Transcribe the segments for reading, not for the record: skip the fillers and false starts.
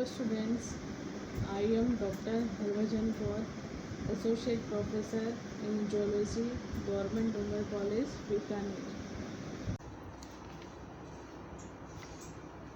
Hello students, I am Dr. Harbhajan Kaur, Associate Professor in Zoology, Government Women College, Bikaner.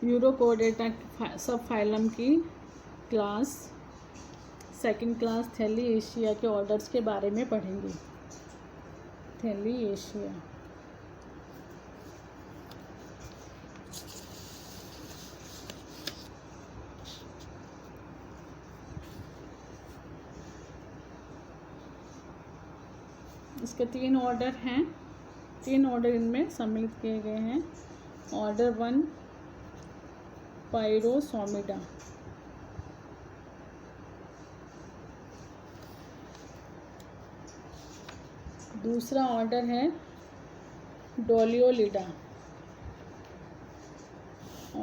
Urochordata सब phylum की class second class थैली Asia के orders के बारे में पढ़ेंगे। थैली एशिया इसके तीन ऑर्डर हैं, तीन ऑर्डर इनमें सम्मिलित किए गए हैं। ऑर्डर 1 पायरोसोमिडा, दूसरा ऑर्डर है डोलियोलिडा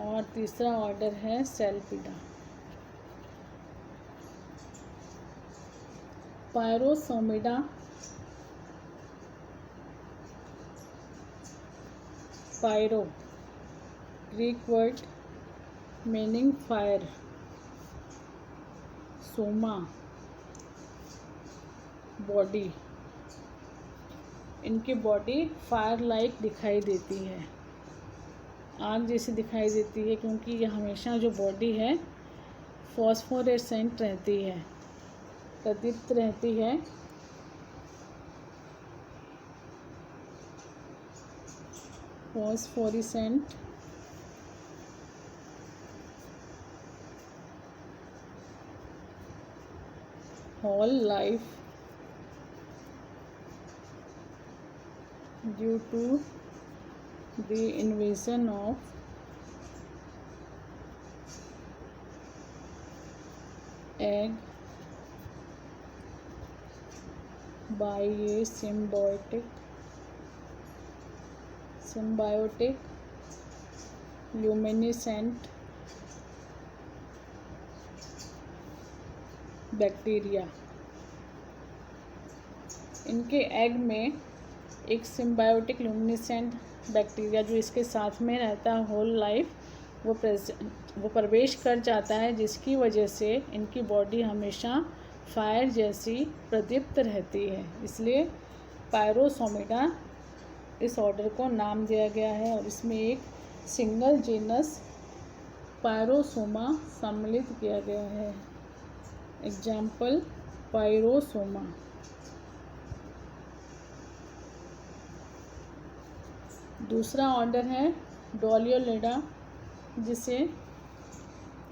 और तीसरा ऑर्डर है Salpida. Pyrosomida pyro Greek word meaning fire, soma body, इनकी बॉडी फायर लाइक दिखाई देती है, आग जैसी दिखाई देती है, क्योंकि यह हमेशा जो बॉडी है फॉस्फोरेसेंट रहती है, प्रदीप्त रहती है। Phosphorescent whole life due to the invasion of egg by a symbiotic luminescent bacteria. इनके एग में एक सिम्बायोटिक ल्यूमिनेसेंट बैक्टीरिया जो इसके साथ में रहता है होल लाइफ, वो प्रवेश कर जाता है, जिसकी वजह से इनकी बॉडी हमेशा फायर जैसी प्रदीप्त रहती है। इसलिए पायरोसोमिडा इस ऑर्डर को नाम दिया गया है और इसमें एक सिंगल जीनस पायरोसोमा सम्मिलित किया गया है। Example pyrosoma. दूसरा ऑर्डर है डोलियोलिडा, जिसे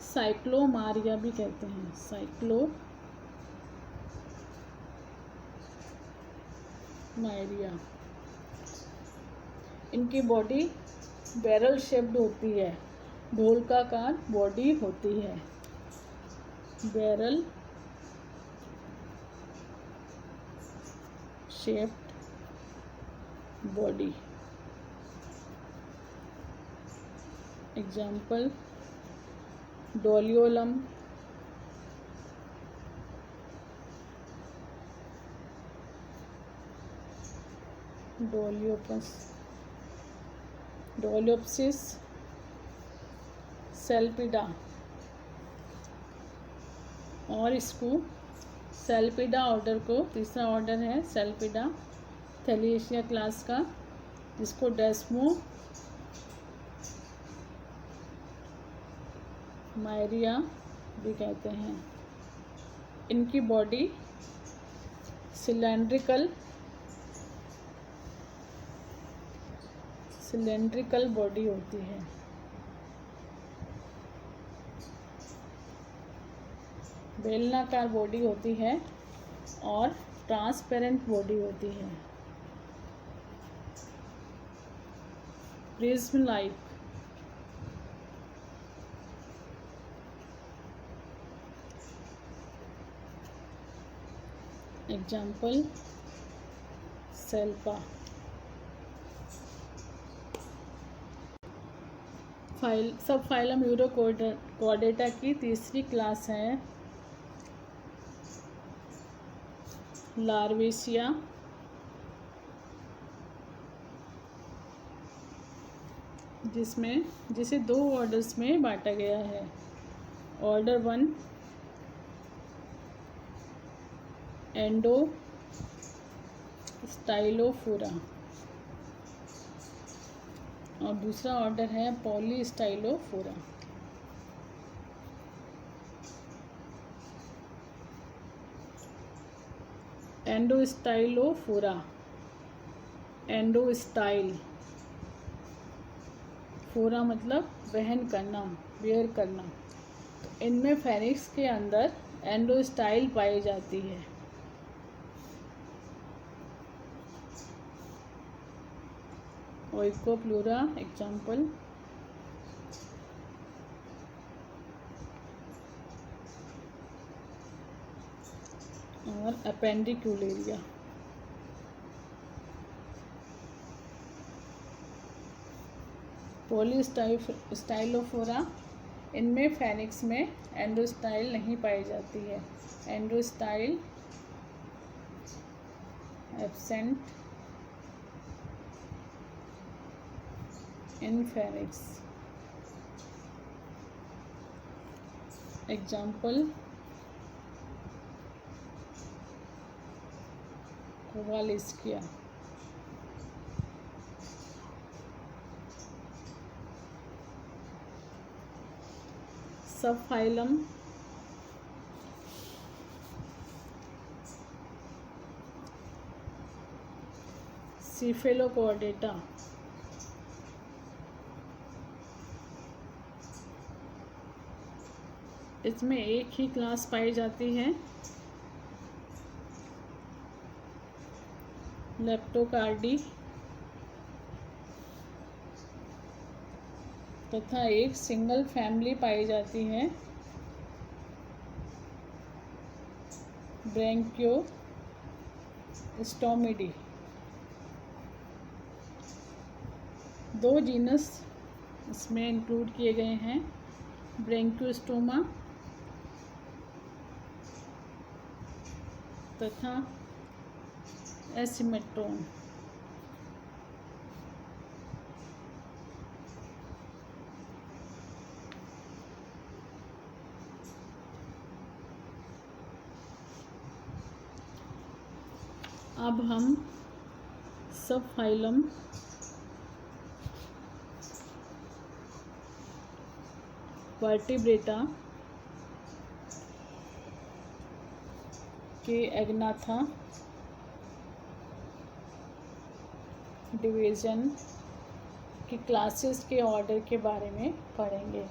साइक्लोमारिया भी कहते हैं, साइक्लोमारिया। इनकी बॉडी बैरल शेप्ड होती है, ढोलकाकार बॉडी होती है, barrel shaped body. Example Doliolum, Doliopsis, Salpida. और इसको सेल्पिडा ऑर्डर को, तीसरा ऑर्डर है सेल्पिडा थैली एशिया क्लास का, जिसको डेस्मोमायरिया भी कहते हैं। इनकी बॉडी सिलेंड्रिकल बॉडी होती है, बेलनाकार बॉडी होती है और ट्रांसपेरेंट बॉडी होती है, प्रिज्म लाइक। एग्जाम्पल सेल्पा। सब फाइलम यूरोकोडेटा की तीसरी क्लास है लार्वेशिया, जिसे दो ऑर्डर्स में बांटा गया है। ऑर्डर 1 एंडोस्टाइलोफोरा और दूसरा ऑर्डर है पॉलीस्टाइलोफोरा। एंडोस्टाइलोफोरा, एंडोस्टाइल, फोरा मतलब वहन करना, वेयर करना। तो इनमें फेरिक्स के अंदर एंडोस्टाइल पाई जाती है। ओइकोप्लूरा एग्जाम्पल, और अपेंडिकुलेरिया। पॉलीस्टाइलोफोरा, इनमें फेरिक्स में एंडोस्टाइल नहीं पाई जाती है। Endostyle absent in pharynx. Example Kowalevskia. Subphylum सीफेलोकॉर्डेटा। इसमें एक ही क्लास पाई जाती है, लेप्टोकार्डी, तथा एक सिंगल फैमिली पाई जाती है, ब्रैंकियोस्टोमिडी। 2 जीनस इसमें इंक्लूड किए गए हैं, ब्रैंकियोस्टोमा तथा एसिमेट्रोन। अब हम सब फाइलम वर्टिब्रेटा के एग्नाथा डिवीज़न की क्लासेस के ऑर्डर के बारे में पढ़ेंगे।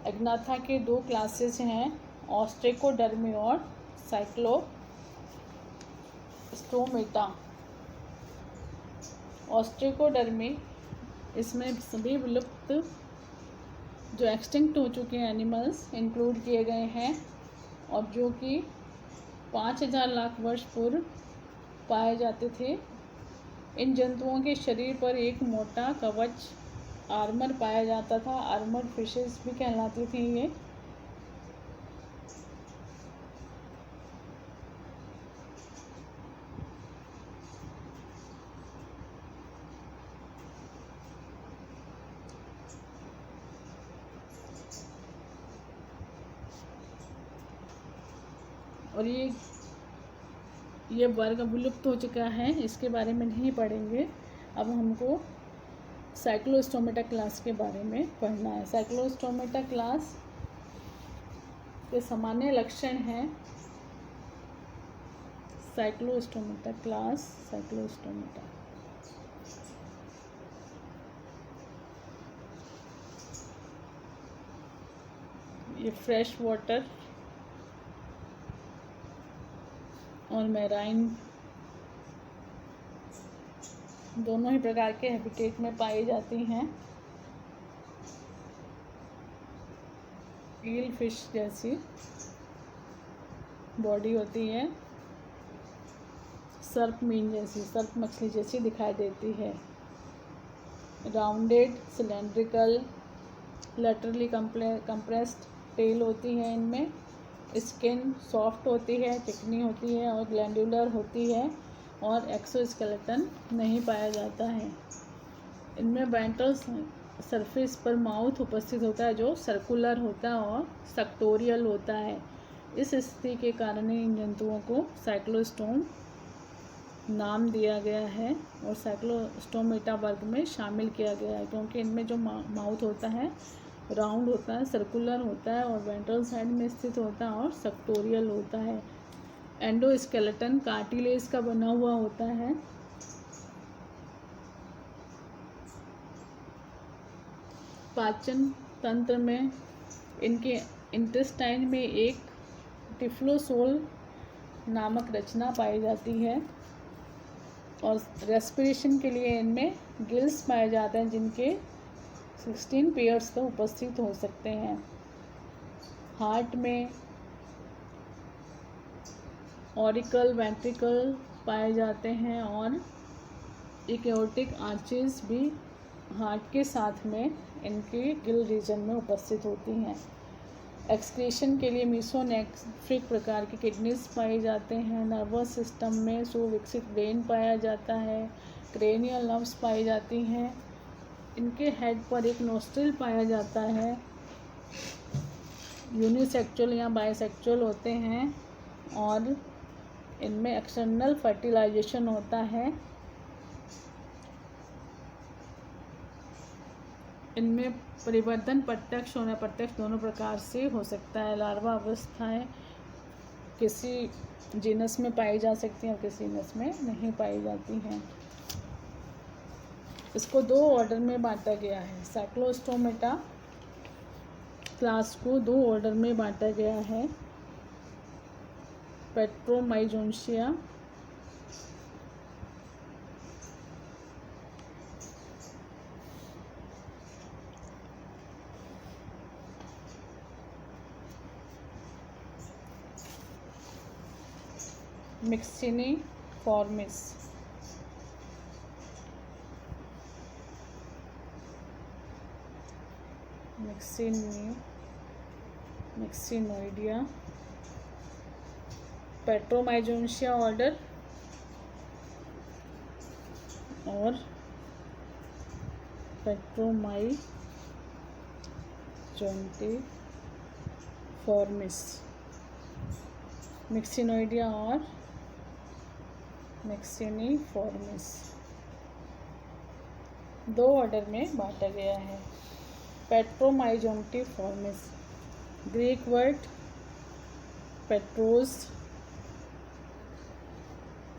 एग्नाथा के 2 क्लासेस हैं, ऑस्ट्रेकोडर्मी और साइक्लोस्टोमेटा। ऑस्ट्रेकोडर्मी, इसमें सभी विलुप्त जो एक्सटिंक्ट हो चुके एनिमल्स इंक्लूड किए गए हैं और जो कि 5000 लाख वर्ष पूर्व पाए जाते थे। इन जंतुओं के शरीर पर एक मोटा कवच आर्मर पाया जाता था, आर्मर्ड फिशेस भी कहलाती थी ये। और ये वर्ग विलुप्त हो चुका है, इसके बारे में नहीं पढ़ेंगे। अब हमको साइक्लोस्टोमेटा क्लास के बारे में पढ़ना है। साइक्लोस्टोमेटा क्लास के सामान्य लक्षण हैं। साइक्लोस्टोमेटा क्लास, साइक्लोस्टोमेटा ये फ्रेश वाटर और मैराइन दोनों ही प्रकार के हैबिटेट में पाई जाती हैं। ईल फिश जैसी बॉडी होती है, सर्प मीन जैसी, सर्प मछली जैसी दिखाई देती है। Rounded, cylindrical, laterally compressed tail होती है। इनमें स्किन सॉफ्ट होती है, चिकनी होती है और ग्लैंडुलर होती है और एक्सोस्केलेटन नहीं पाया जाता है। इनमें वेंट्रल सरफेस पर माउथ उपस्थित होता है जो सर्कुलर होता है और सेक्टोरियल होता है। इस स्थिति के कारण इन जंतुओं को साइक्लोस्टोम नाम दिया गया है और साइक्लोस्टोमेटा वर्ग में शामिल किया गया है, क्योंकि इनमें जो माउथ होता है राउंड होता है, सर्कुलर होता है और वेंट्रल साइड में स्थित होता है और सेक्टोरियल होता है। एंडोस्केलेटन कार्टिलेज का बना हुआ होता है। पाचन तंत्र में इनके इंटेस्टाइन में एक टिफ्लोसोल नामक रचना पाई जाती है और रेस्पिरेशन के लिए इनमें गिल्स पाए जाते हैं जिनके 16 पेयर्स तो उपस्थित हो सकते हैं। हार्ट में ऑरिकल वेंट्रिकल पाए जाते हैं और एओर्टिक आर्चेस भी हार्ट के साथ में इनके गिल रीजन में उपस्थित होती हैं। एक्सक्रीशन के लिए मीसोनेफ्रिक प्रकार की किडनीज पाए जाते हैं। नर्वस सिस्टम में सुविकसित ब्रेन पाया जाता है। क्रेनियल नर्व्स पाई जाती हैं। इनके हेड पर एक नोस्ट्रिल पाया जाता है। यूनिसेक्सुअल या बाइसेक्सुअल होते हैं और इनमें एक्सटर्नल फर्टिलाइजेशन होता है। इनमें परिवर्तन प्रत्यक्ष और अप्रत्यक्ष दोनों प्रकार से हो सकता है। लार्वा अवस्थाएं किसी जीनस में पाई जा सकती हैं और किसी जीनस में नहीं पाई जाती हैं। इसको 2 ऑर्डर में बांटा गया है। साइक्लोस्टोमेटा क्लास को 2 ऑर्डर में बांटा गया है। पेट्रोमाइजोन्शिया मिक्सिनिफॉर्मिस। मिक्सिनोइडिया। पेट्रोमाइजोन्शिया ऑर्डर और पेट्रोमाइजोन्टिफॉर्मिस। मिक्सिनोइडिया और मिक्सिनिफॉर्मिस 2 ऑर्डर में बांटा गया है। Petromyzontiformes Greek word petros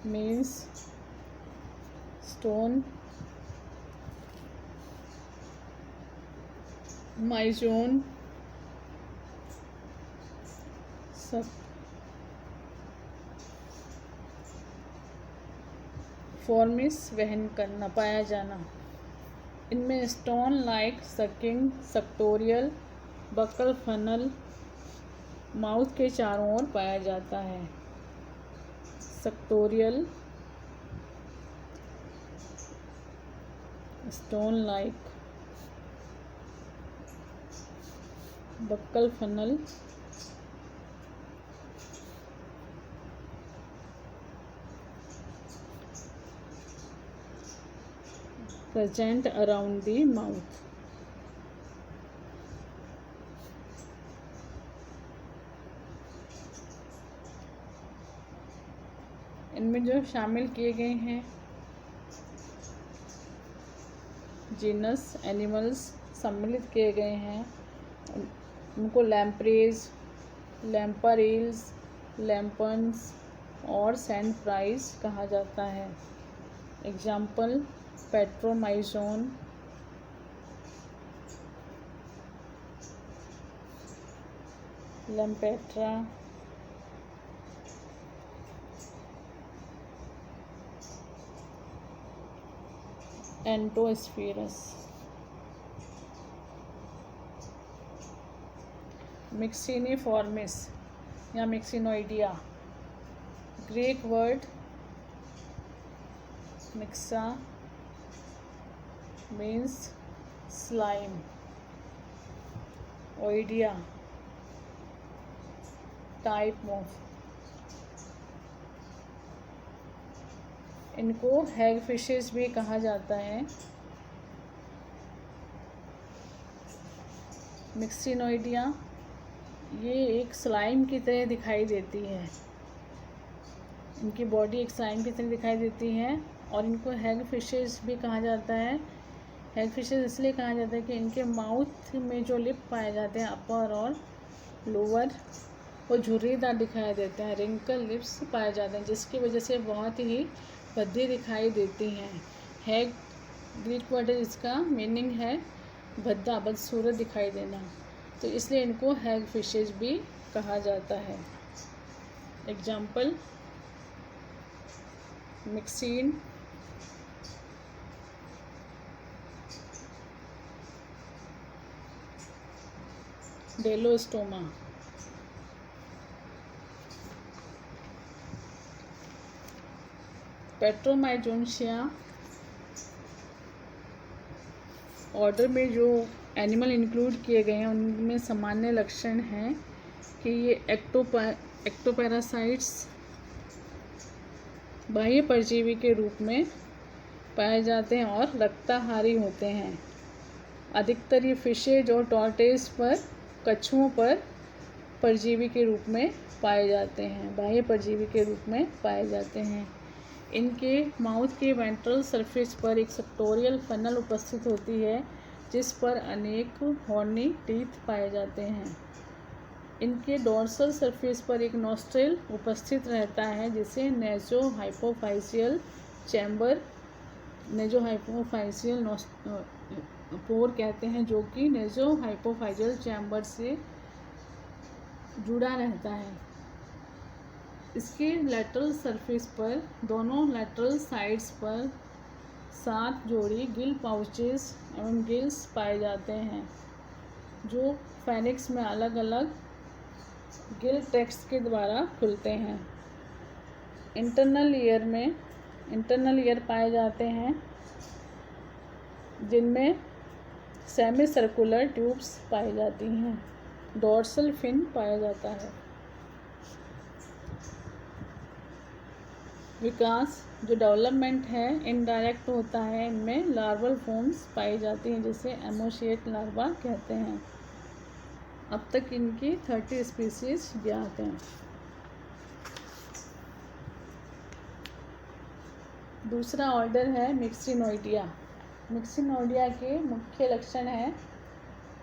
means stone, myzon formis वहन करना, पाया जाना। इनमें stone like sucking sectorial buccal funnel mouth के चारों ओर पाया जाता है। Sectorial stone like buccal funnel present around the mouth। इनमें जो शामिल किए गए हैं जीनस एनिमल्स सम्मिलित किए गए हैं, उनको लैम्प्रेज, लैम्परेल्स, लैम्पन्स और सैंड फ्राइज कहा जाता है। Example Petromyzon, लैम्पेट्रा, Entosphenus. मिक्सिनिफॉर्मिस या Myxinoidea Greek word myxa means slime, oidea type of. इनको हैग फिशेस भी कहा जाता है। मिक्सिनोइडिया, ये एक स्लाइम की तरह दिखाई देती है। इनकी बॉडी एक स्लाइम की तरह दिखाई देती है और इनको हैग फिशेस भी कहा जाता है। हैग फिशेस इसलिए कहा जाता है कि इनके माउथ में जो लिप पाए जाते हैं अपर और लोअर, वो झुर्रीदार दिखाई देते हैं, रिंकल लिप्स पाए जाते हैं, जिसकी वजह से बहुत ही भद्दी दिखाई देती हैं। हैग ग्रीक वर्ड इसका मीनिंग है भद्दा, बदसूरत दिखाई देना, तो इसलिए इनको हैग फिशेज भी कहा जाता है। एग्जाम्पल मिक्सीन, डेलोस्टोमा। पेट्रोमाइजोन्शिया ऑर्डर में जो एनिमल इंक्लूड किए गए हैं उनमें सामान्य लक्षण हैं कि ये एक्टोपैरासाइट्स बाह्य परजीवी के रूप में पाए जाते हैं और रक्ताहारी होते हैं। अधिकतर ये फिशेज और टॉर्टोइस पर, कछुओं पर परजीवी के रूप में पाए जाते हैं, बाह्य परजीवी के रूप में पाए जाते हैं। इनके माउथ के वेंट्रल सरफेस पर एक सेक्टोरियल फनल उपस्थित होती है जिस पर अनेक हॉर्नी टीथ पाए जाते हैं। इनके डोर्सल सरफेस पर एक नोस्ट्रिल उपस्थित रहता है जिसे नेज़ोहाइपोफाइसियल चैम्बर, नेज़ोहाइपोफाइसियल पोर कहते हैं, जो कि नेज़ोहाइपोफाइसियल चैम्बर से जुड़ा रहता है। इसके लेटरल सरफेस पर दोनों लेटरल साइड्स पर 7 जोड़ी गिल पाउचेस एवं गिल्स पाए जाते हैं, जो फेनिक्स में अलग अलग गिल ट्रैक्ट्स के द्वारा खुलते हैं। इंटरनल ईयर पाए जाते हैं जिनमें सेमी सर्कुलर ट्यूब्स पाई जाती हैं। डोर्सल फिन पाया जाता है। विकास जो डेवलपमेंट है इनडायरेक्ट होता है, इनमें लार्वल फॉर्म्स पाई जाती हैं जिसे एमोशिएट लार्वा कहते हैं। अब तक इनकी 30 स्पीसीज ज्ञात हैं। दूसरा ऑर्डर है मिक्सिनोइडिया। मिक्सिनोइडिया के मुख्य लक्षण हैं,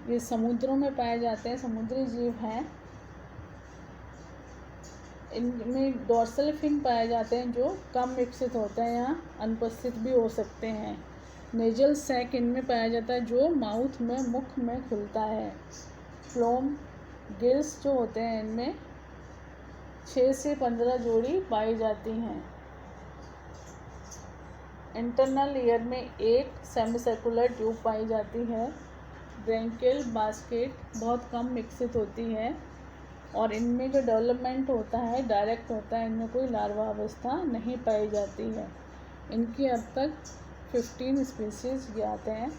ये समुद्रों में पाए जाते हैं, समुद्री जीव हैं। इनमें डोर्सल फिन पाए जाते हैं जो कम विकसित होते हैं या अनुपस्थित भी हो सकते हैं। नेजल सैक इनमें पाया जाता है जो माउथ में, मुख में खुलता है। फ्लोम गिल्स जो होते हैं इनमें 6 से 15 जोड़ी पाई जाती हैं। इंटरनल ईयर में एक सेमी सर्कुलर ट्यूब पाई जाती है। ब्रैंकियल बास्केट बहुत कम विकसित होती है और इनमें जो डेवलपमेंट होता है डायरेक्ट होता है, इनमें कोई लार्वा अवस्था नहीं पाई जाती है। इनकी अब तक 15 स्पीसीज ज्ञात हैं।